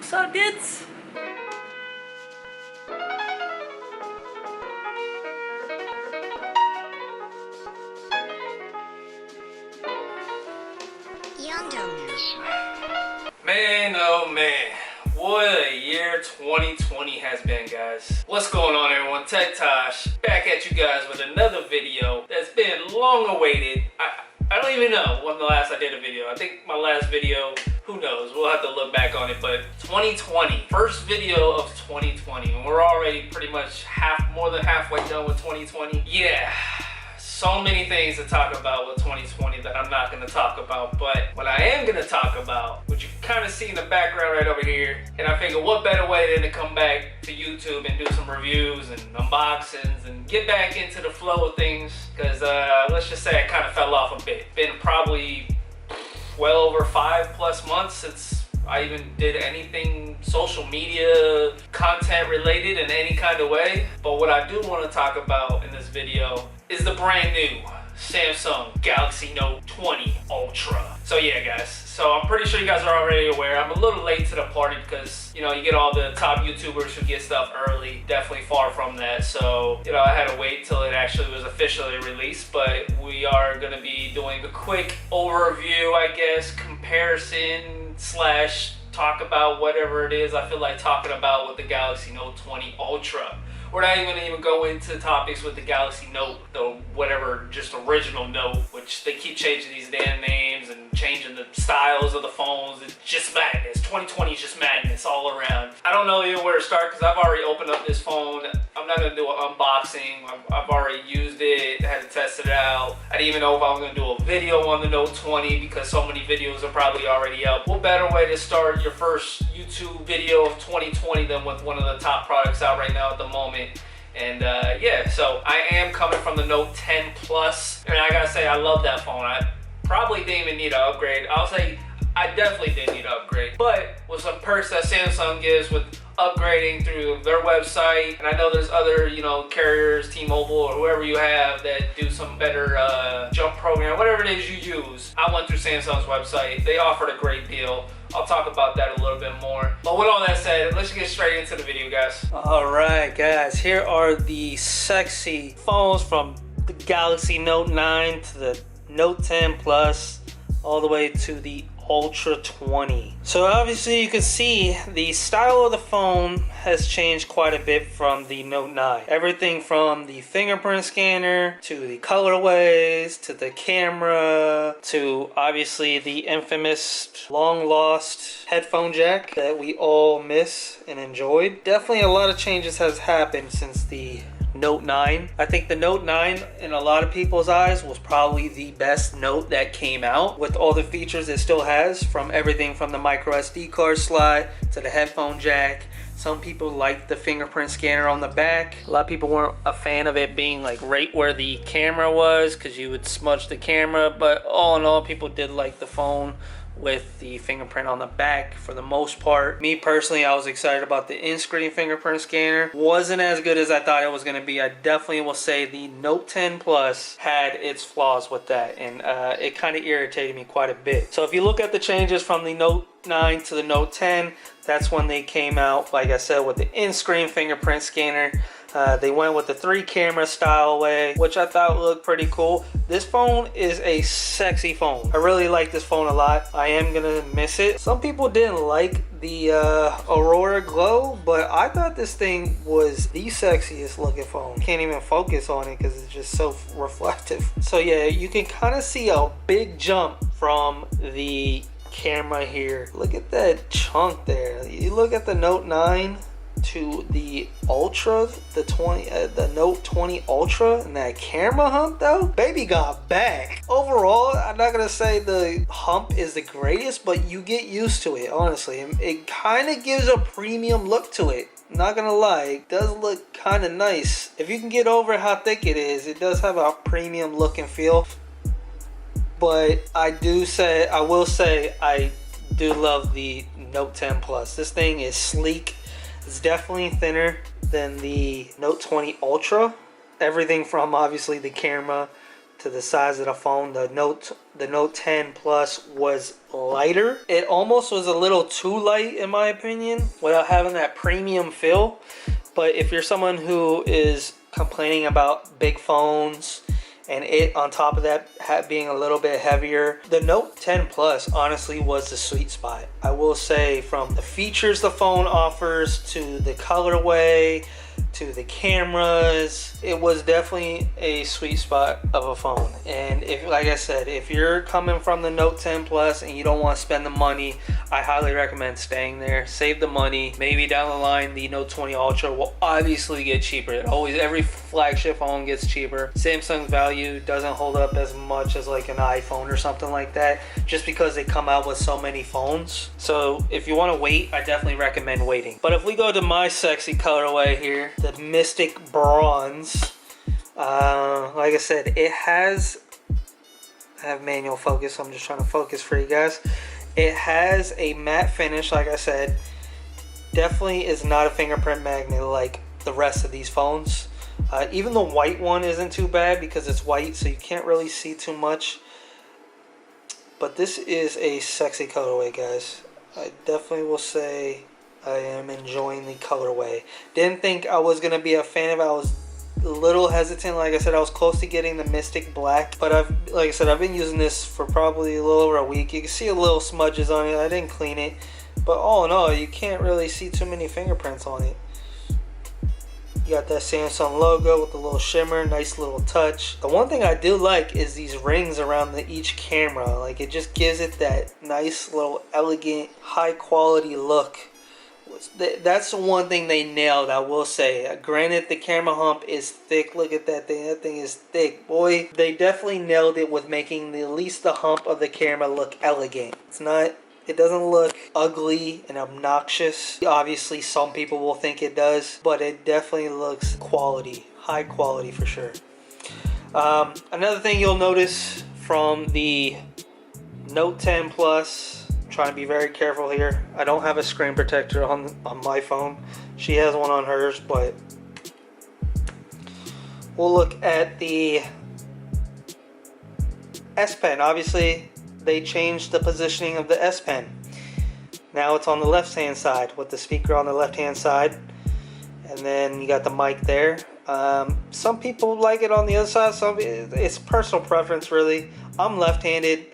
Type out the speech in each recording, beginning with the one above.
What's up, dudes? Man, oh man, what a year 2020 has been, guys. What's going on, everyone? Tosh back at you guys with another video that's been long awaited. I don't even know when the last I did a video. I think my last video, who knows, we'll have to look back on it, but 2020, first video of 2020, and we're already pretty much more than halfway done with 2020. Yeah. So many things to talk about with 2020 that I'm not going to talk about, but what I am going to talk about, which you can kind of see in the background right over here, and I figure what better way than to come back to YouTube and do some reviews and unboxings and get back into the flow of things, because let's just say I kind of fell off a bit. Been probably well over 5+ months since I even did anything social media content related in any kind of way. But what I do want to talk about in this video is the brand new Samsung Galaxy Note 20 Ultra. So yeah, guys, so I'm pretty sure you guys are already aware. I'm a little late to the party because, you know, you get all the top YouTubers who get stuff early. Definitely far from that. So, you know, I had to wait till it actually was officially released, but we are going to be doing a quick overview, I guess, comparison slash talk about whatever it is I feel like talking about with the Galaxy Note 20 Ultra. We're not even going to go into topics with the Galaxy Note, the whatever, just original Note, which they keep changing these damn names and changing the styles of the phones. It's just madness. 2020 is just madness all around. I don't know even where to start because I've already opened up this phone. I'm not going to do an unboxing. I've already used it, had to test it out. I didn't even know if I was going to do a video on the Note 20 because so many videos are probably already up. What better way to start your first YouTube video of 2020 than with one of the top products out right now at the moment? And yeah, so I am coming from the Note 10 Plus, and I gotta say I love that phone. I probably didn't even need an upgrade. I'll say I definitely did need an upgrade, but with some perks that Samsung gives with upgrading through their website, and I know there's other, you know, carriers, T-Mobile or whoever you have that do some better jump program, whatever it is you use. I went through Samsung's website. They offered a great deal. I'll talk about that a little bit more. But with all that said, let's get straight into the video, guys. Alright, guys, here are the sexy phones from the Galaxy Note 9 to the Note 10 Plus, all the way to the Ultra 20. So obviously you can see the style of the phone has changed quite a bit from the Note 9. Everything from the fingerprint scanner to the colorways to the camera to obviously the infamous long lost headphone jack that we all miss and enjoyed. Definitely a lot of changes has happened since the Note 9. I think the Note 9 in a lot of people's eyes was probably the best Note that came out with all the features it still has, from everything from the micro SD card slot to the headphone jack. Some people liked the fingerprint scanner on the back. A lot of people weren't a fan of it being like right where the camera was because you would smudge the camera, but all in all, people did like the phone with the fingerprint on the back for the most part. Me personally, I was excited about the in-screen fingerprint scanner. Wasn't as good as I thought it was going to be. I definitely will say the Note 10 Plus had its flaws with that, and it kind of irritated me quite a bit. So if you look at the changes from the Note 9 to the Note 10, that's when they came out, like I said, with the in-screen fingerprint scanner. They went with the 3-camera style way, which I thought looked pretty cool. This phone is a sexy phone. I really like this phone a lot. I am gonna miss it. Some people didn't like the Aurora Glow, but I thought this thing was the sexiest looking phone. Can't even focus on it because it's just so reflective. So yeah, you can kind of see a big jump from the camera here. Look at that chunk there. You look at the Note 9 to the Ultra, the Note 20 Ultra, and that camera hump though, baby got back. Overall, I'm not gonna say the hump is the greatest, but you get used to it, honestly. It kind of gives a premium look to it. Not gonna lie, it does look kind of nice. If you can get over how thick it is, it does have a premium look and feel. But I will say I do love the Note 10 Plus. This thing is sleek. It's definitely thinner than the Note 20 Ultra. Everything from obviously the camera, to the size of the phone. The Note 10 Plus was lighter. It almost was a little too light in my opinion without having that premium feel. But if you're someone who is complaining about big phones and it on top of that being a little bit heavier, the Note 10 Plus honestly was the sweet spot. I will say, from the features the phone offers to the colorway to the cameras, it was definitely a sweet spot of a phone. And if, like I said, if you're coming from the Note 10 Plus and you don't want to spend the money, I highly recommend staying there. Save the money. Maybe down the line the Note 20 Ultra will obviously get cheaper. Every flagship phone gets cheaper. Samsung's value doesn't hold up as much as like an iPhone or something like that, just because they come out with so many phones. So if you want to wait, I definitely recommend waiting. But if we go to my sexy colorway here, the Mystic Bronze, like I said, it has, I have manual focus, so I'm just trying to focus for you guys. It has a matte finish, like I said. Definitely is not a fingerprint magnet like the rest of these phones. Even the white one isn't too bad because it's white, so you can't really see too much. But this is a sexy colorway, guys. I definitely will say I am enjoying the colorway. Didn't think I was going to be a fan of it. I was a little hesitant. Like I said, I was close to getting the Mystic Black. But like I said, I've been using this for probably a little over a week. You can see a little smudges on it. I didn't clean it. But all in all, you can't really see too many fingerprints on it. You got that Samsung logo with a little shimmer, nice little touch. The one thing I do like is these rings around each camera. Like, it just gives it that nice little elegant, high quality look. That's the one thing they nailed, I will say. Granted, the camera hump is thick. Look at that thing. That thing is thick, boy. They definitely nailed it with making at least the hump of the camera look elegant. It doesn't look ugly and obnoxious. Obviously, some people will think it does, but it definitely looks quality, high quality for sure. Another thing you'll notice from the Note 10 Plus, I'm trying to be very careful here. I don't have a screen protector on my phone. She has one on hers, but we'll look at the S Pen. Obviously, they changed the positioning of the S Pen. Now it's on the left hand side with the speaker on the left hand side, and then you got the mic there. Some people like it on the other side. It's personal preference, really. I'm left-handed,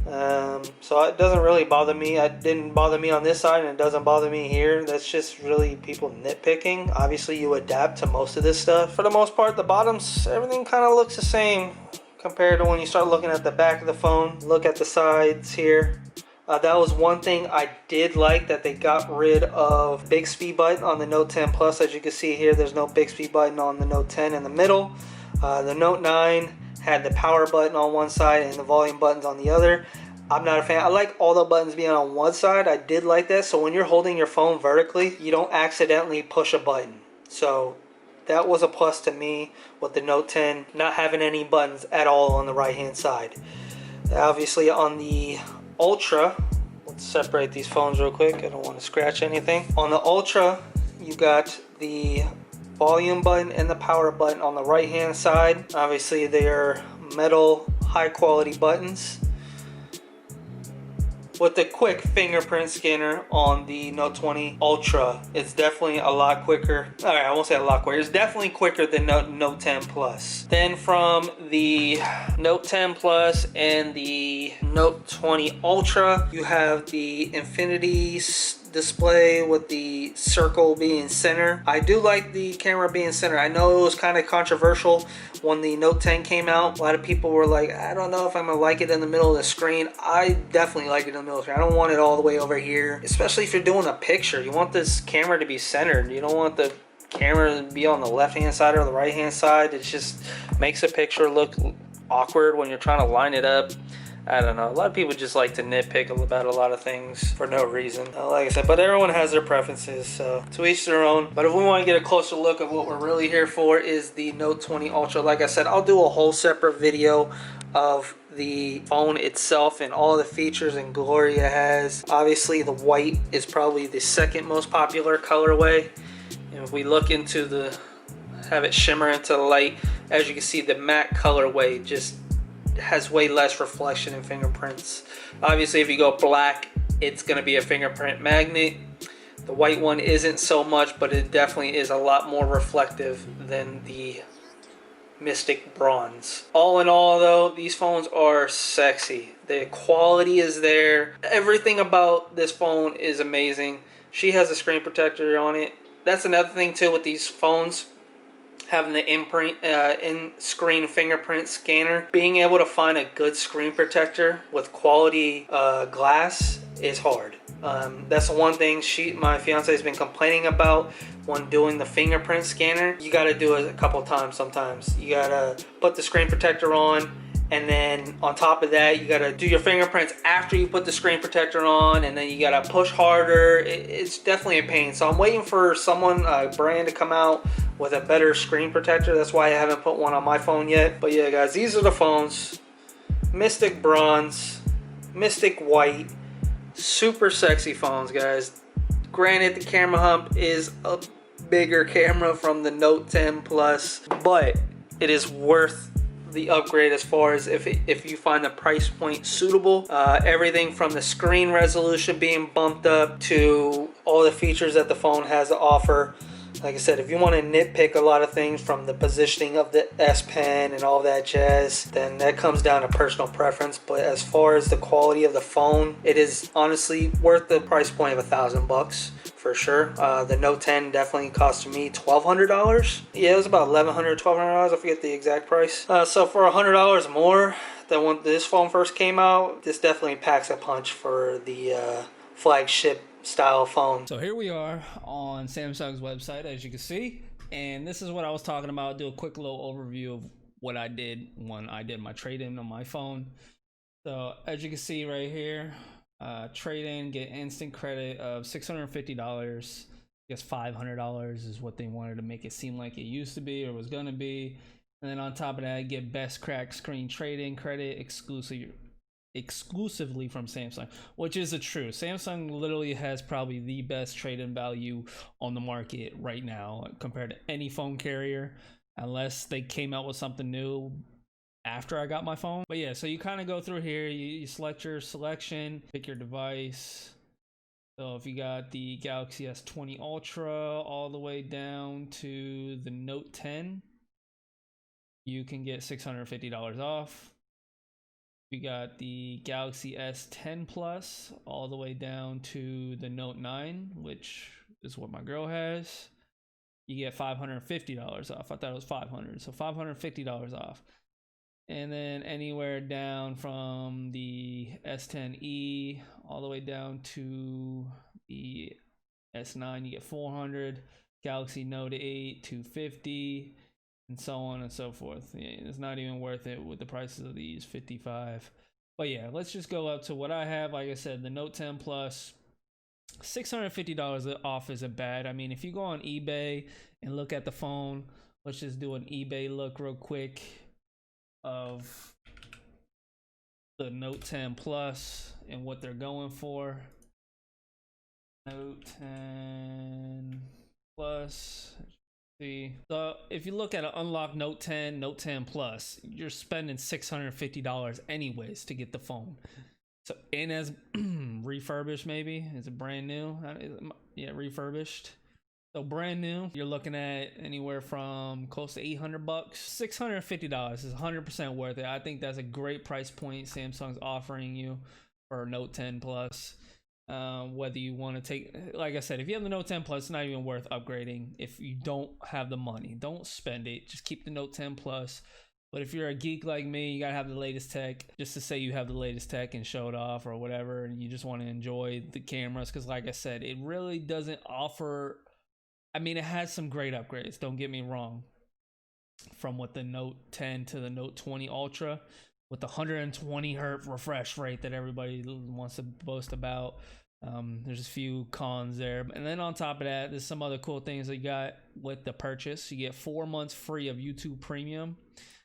so it doesn't really bother me. It didn't bother me on this side, and it doesn't bother me here. That's just really people nitpicking. Obviously, you adapt to most of this stuff. For the most part, the bottoms, everything kind of looks the same compared to when you start looking at the back of the phone. Look at the sides here. That was one thing I did like, that they got rid of Bixby button on the Note 10 Plus. As you can see here, there's no Bixby button on the Note 10 in the middle. The Note 9 had the power button on one side and the volume buttons on the other. I'm not a fan. I like all the buttons being on one side. I did like that, so when you're holding your phone vertically, you don't accidentally push a button. So that was a plus to me with the Note 10 not having any buttons at all on the right hand side. Obviously on the Ultra, let's separate these phones real quick. I don't want to scratch anything. On the Ultra, you got the volume button and the power button on the right hand side. Obviously they are metal, high quality buttons. With the quick fingerprint scanner on the Note 20 Ultra, it's definitely a lot quicker. Alright, I won't say a lot quicker. It's definitely quicker than Note 10 Plus. Then from the Note 10 Plus and the Note 20 Ultra, you have the infinity display with the circle being center. I do like the camera being center. I know it was kind of controversial when the Note 10 came out. A lot of people were like, I don't know if I'm gonna like it in the middle of the screen. I definitely like it in the middle of the screen. I don't want it all the way over here, especially if you're doing a picture. You want this camera to be centered. You don't want the camera to be on the left hand side or the right hand side. It just makes a picture look awkward when you're trying to line it up. I don't know. A lot of people just like to nitpick about a lot of things for no reason. Like I said, but everyone has their preferences, so to each their own. But if we want to get a closer look at what we're really here for is the Note 20 Ultra. Like I said, I'll do a whole separate video of the phone itself and all the features and glory it has. Obviously, the white is probably the second most popular colorway. And if we look into have it shimmer into the light, as you can see, the matte colorway just has way less reflection and fingerprints. Obviously, if you go black, it's going to be a fingerprint magnet. The white one isn't so much, but it definitely is a lot more reflective than the Mystic Bronze. All in all, though, these phones are sexy. The quality is there. Everything about this phone is amazing. She has a screen protector on it. That's another thing too with these phones, having the in-screen fingerprint scanner. Being able to find a good screen protector with quality glass is hard. That's the one thing my fiance has been complaining about when doing the fingerprint scanner. You got to do it a couple times sometimes. You got to put the screen protector on, and then on top of that, you got to do your fingerprints after you put the screen protector on, and then you got to push harder. It's definitely a pain. So I'm waiting for a brand to come out with a better screen protector. That's why I haven't put one on my phone yet. But yeah, guys, these are the phones. Mystic Bronze, Mystic White. Super sexy phones, guys. Granted, the camera hump is a bigger camera from the Note 10 Plus, but it is worth the upgrade as far as if you find the price point suitable. Everything from the screen resolution being bumped up to all the features that the phone has to offer. Like I said, if you want to nitpick a lot of things from the positioning of the S Pen and all that jazz, then that comes down to personal preference. But as far as the quality of the phone, it is honestly worth the price point of $1,000 for sure. The Note 10 definitely cost me $1,200. Yeah, it was about $1,100, $1,200. I forget the exact price. So for $100 more than when this phone first came out, this definitely packs a punch for the flagship style phone. So here we are on Samsung's website, as you can see, and this is what I was talking about. Do a quick little overview of what I did when I did my trade-in on my phone. So as you can see right here, trade-in, get instant credit of $650. I guess $500 is what they wanted to make it seem like it used to be or was gonna be. And then on top of that, get best cracked screen trade-in credit exclusively from Samsung, which is the truth. Samsung literally has probably the best trade-in value on the market right now compared to any phone carrier, unless they came out with something new after I got my phone. But yeah, so you kind of go through here, you select your selection, pick your device. So if you got the Galaxy S20 Ultra all the way down to the Note 10, you can get $650 off. We got the Galaxy S10 Plus all the way down to the Note 9, which is what my girl has. You get $550 off. I thought it was $500, so $550 off. And then anywhere down from the S10e all the way down to the S9, you get $400. Galaxy Note 8, $250. And so on and so forth. Yeah, it's not even worth it with the prices of these, $55. But yeah, let's just go up to what I have. Like I said, the Note 10 Plus, $650 off isn't bad. I mean, if you go on eBay and look at the phone, let's just do an eBay look real quick of the Note 10 Plus and what they're going for. Note 10 Plus. So if you look at an unlocked Note 10, Note 10 Plus, you're spending $650 anyways to get the phone. So, and as refurbished, maybe is it brand new? Yeah, refurbished. So brand new, you're looking at anywhere from close to $800. $650 is 100% worth it. I think that's a great price point Samsung's offering you for Note 10 Plus. Whether you want to take, like I said, if you have the Note 10 Plus, it's not even worth upgrading. If you don't have the money, don't spend it. Just keep the Note 10 Plus. But if you're a geek like me, you gotta have the latest tech, just to say you have the latest tech and show it off or whatever, and you just want to enjoy the cameras. Because like I said, it really doesn't offer, I mean, it has some great upgrades, don't get me wrong, from what the Note 10 to the Note 20 Ultra with the 120 hertz refresh rate that everybody wants to boast about. There's a few cons there, and then on top of that, there's some other cool things that you got with the purchase. You get 4 months free of YouTube Premium.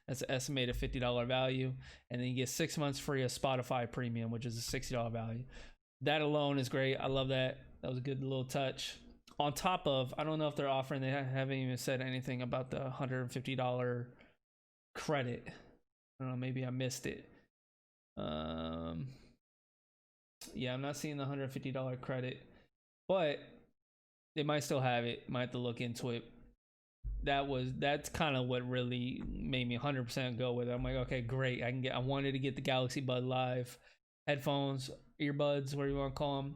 That's an estimated $50 value, and then you get 6 months free of Spotify Premium, which is a $60 value. That alone is great. I love that. That was a good little touch. On top of, I don't know if they're offering, they haven't even said anything about the $150 credit I don't know, maybe I missed it. Yeah, I'm not seeing the $150 credit, but they might still have it. Might have to look into it. That's kind of what really made me 100% go with it. I'm like, okay, great. I wanted to get the Galaxy Bud Live headphones, earbuds, whatever you want to call them,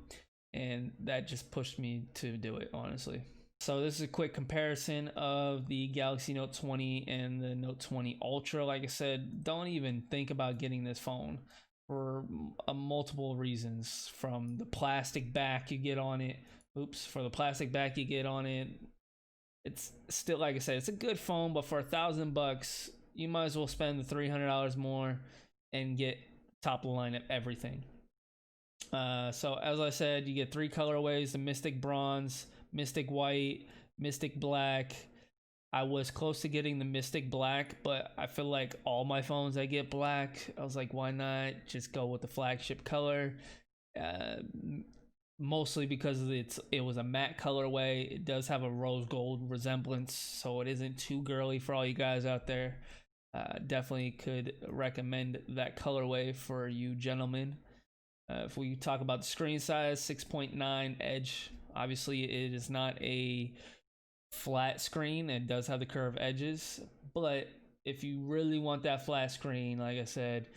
and that just pushed me to do it, honestly. So this is a quick comparison of the Galaxy Note 20 and the Note 20 Ultra. Like I said, don't even think about getting this phone for multiple reasons. From the plastic back you get on it, for the plastic back you get on it, it's still, like I said, it's a good phone, but for $1,000, you might as well spend the $300 more and get top of the line of everything. So as I said, you get 3 colorways: the Mystic Bronze, Mystic White, Mystic Black. I was close to getting the Mystic Black, but I feel like all my phones I get black. I was like, why not just go with the flagship color? Mostly because it was a matte colorway. It does have a rose gold resemblance, so it isn't too girly for all you guys out there. Definitely could recommend that colorway for you gentlemen. If we talk about the screen size, 6.9 edge. Obviously, it is not a flat screen. It does have the curved edges, but if you really want that flat screen, like I said,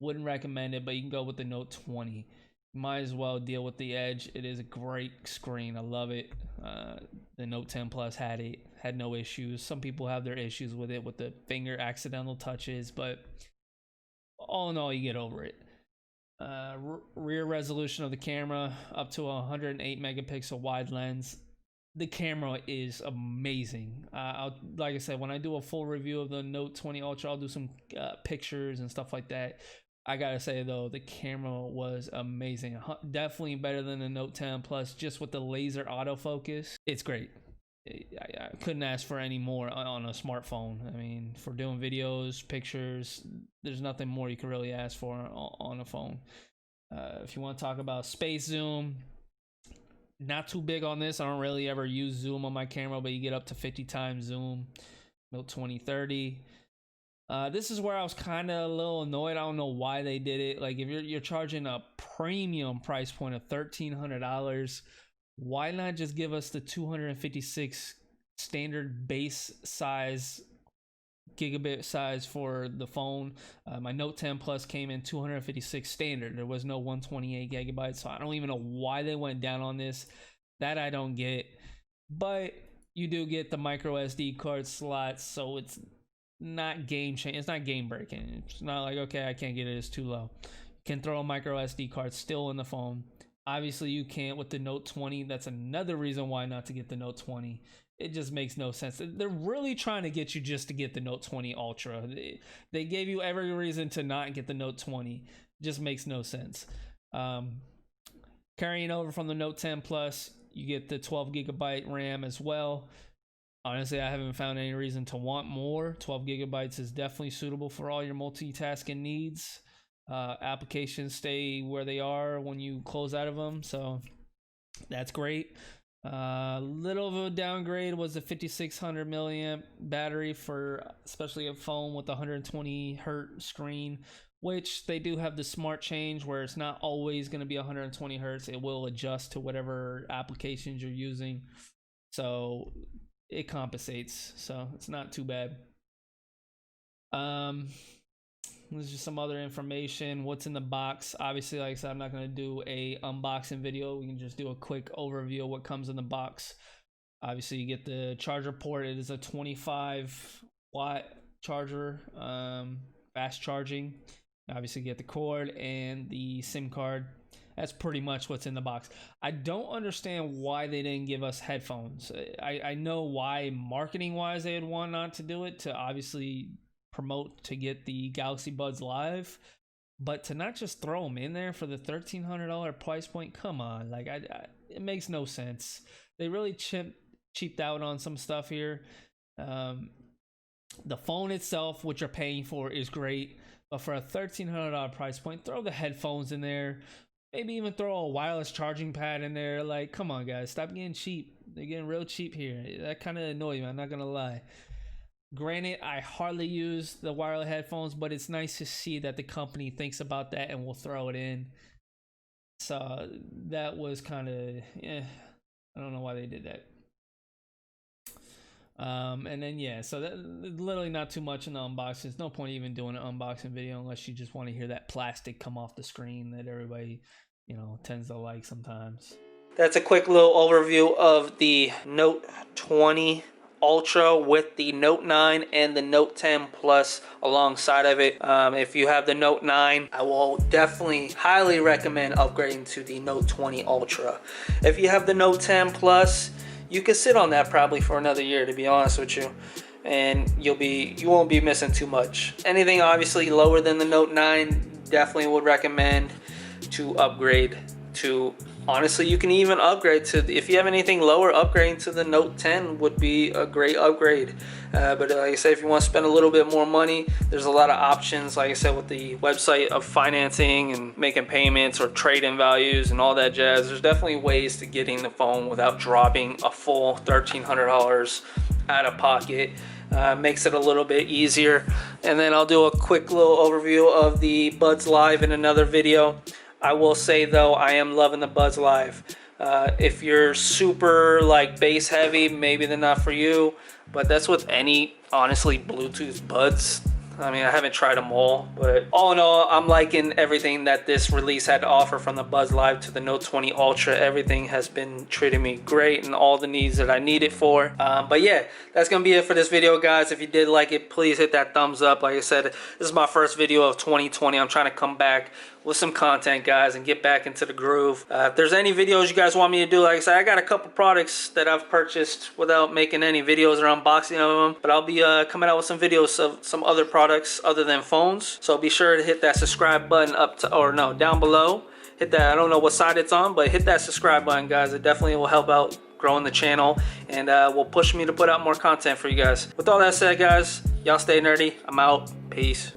wouldn't recommend it, but you can go with the Note 20. Might as well deal with the edge. It is a great screen. I love it. The Note 10 Plus had no issues. Some people have their issues with it, with the finger accidental touches, but all in all, you get over it. Rear resolution of the camera up to 108 megapixel wide lens. The camera is amazing. Like I said, when I do a full review of the Note 20 Ultra, I'll do some pictures and stuff like that. I gotta say though, the camera was amazing. Definitely better than the Note 10 Plus, just with the laser autofocus. It's great. I couldn't ask for any more on a smartphone. I mean, for doing videos, pictures, there's nothing more you can really ask for on a phone. If you want to talk about space zoom, not too big on this. I don't really ever use zoom on my camera, but you get up to 50 times zoom. Note 2030. This is where I was kind of a little annoyed. I don't know why they did it. Like, if you're charging a premium price point of $1,300, why not just give us the 256 standard base size, gigabit size for the phone? My Note 10 Plus came in 256 standard. There was no 128 gigabytes, so I don't even know why they went down on this. That I don't get. But you do get the micro SD card slots, so it's not game changing. It's not game breaking. It's not like, okay, I can't get it, it's too low. You can throw a micro SD card still in the phone. Obviously you can't with the Note 20. That's another reason why not to get the Note 20. It just makes no sense. They're really trying to get you just to get the Note 20 Ultra. They gave you every reason to not get the Note 20. It just makes no sense. Carrying over from the Note 10 Plus, you get the 12 gigabyte RAM as well. Honestly, I haven't found any reason to want more. 12 gigabytes is definitely suitable for all your multitasking needs. Applications stay where they are when you close out of them, so that's great. Little of a downgrade was the 5600 milliamp battery for especially a phone with a 120 hertz screen, which they do have the smart change where it's not always going to be 120 hertz. It will adjust to whatever applications you're using, so it compensates, so it's not too bad. There's just some other information. What's in the box? Obviously, like I said, I'm not going to do a unboxing video. We can just do a quick overview of what comes in the box. Obviously, you get the charger port. It is a 25-watt charger, fast charging. Obviously, you get the cord and the SIM card. That's pretty much what's in the box. I don't understand why they didn't give us headphones. I know why marketing wise they would want not to do it, to obviously promote to get the Galaxy Buds Live, but to not just throw them in there for the $1,300 price point, come on. Like, it makes no sense. They really cheaped out on some stuff here. The phone itself, what you're paying for, is great, but for a $1,300 price point, throw the headphones in there. Maybe even throw a wireless charging pad in there. Like, come on, guys, stop getting cheap. They're getting real cheap here. That kind of annoys me, I'm not gonna lie. Granted, I hardly use the wireless headphones, but it's nice to see that the company thinks about that and will throw it in. So that was kind of, I don't know why they did that. And then yeah, so that literally not too much in the unboxing. There's no point even doing an unboxing video unless you just want to hear that plastic come off the screen that everybody, tends to like sometimes. That's a quick little overview of the Note 20 Ultra with the Note 9 and the Note 10 Plus alongside of it. If you have the Note 9, I will definitely highly recommend upgrading to the Note 20 Ultra. If you have the Note 10 Plus, you can sit on that probably for another year, to be honest with you, and you won't be missing too much. Anything obviously lower than the Note 9, definitely would recommend to upgrade to. Honestly, you can even upgrade to, if you have anything lower, upgrading to the Note 10 would be a great upgrade. But like I said, if you want to spend a little bit more money, there's a lot of options, like I said, with the website of financing and making payments or trade-in values and all that jazz. There's definitely ways to getting the phone without dropping a full $1,300 out of pocket. Makes it a little bit easier. And then I'll do a quick little overview of the Buds Live in another video. I will say though, I am loving the Buds Live. If you're super like bass heavy, maybe they're not for you, but that's with any, honestly, Bluetooth buds. I mean, I haven't tried them all, but all in all, I'm liking everything that this release had to offer, from the Buds Live to the Note 20 Ultra. Everything has been treating me great and all the needs that I need it for. But yeah, that's gonna be it for this video, guys. If you did like it, please hit that thumbs up. Like I said, this is my first video of 2020. I'm trying to come back with some content, guys, and get back into the groove. If there's any videos you guys want me to do, like I said, I got a couple products that I've purchased without making any videos or unboxing of them, but I'll be coming out with some videos of some other products other than phones. So be sure to hit that subscribe button down below. Hit that, I don't know what side it's on, but hit that subscribe button, guys. It definitely will help out growing the channel and will push me to put out more content for you guys. With all that said, guys, y'all stay nerdy. I'm out. Peace.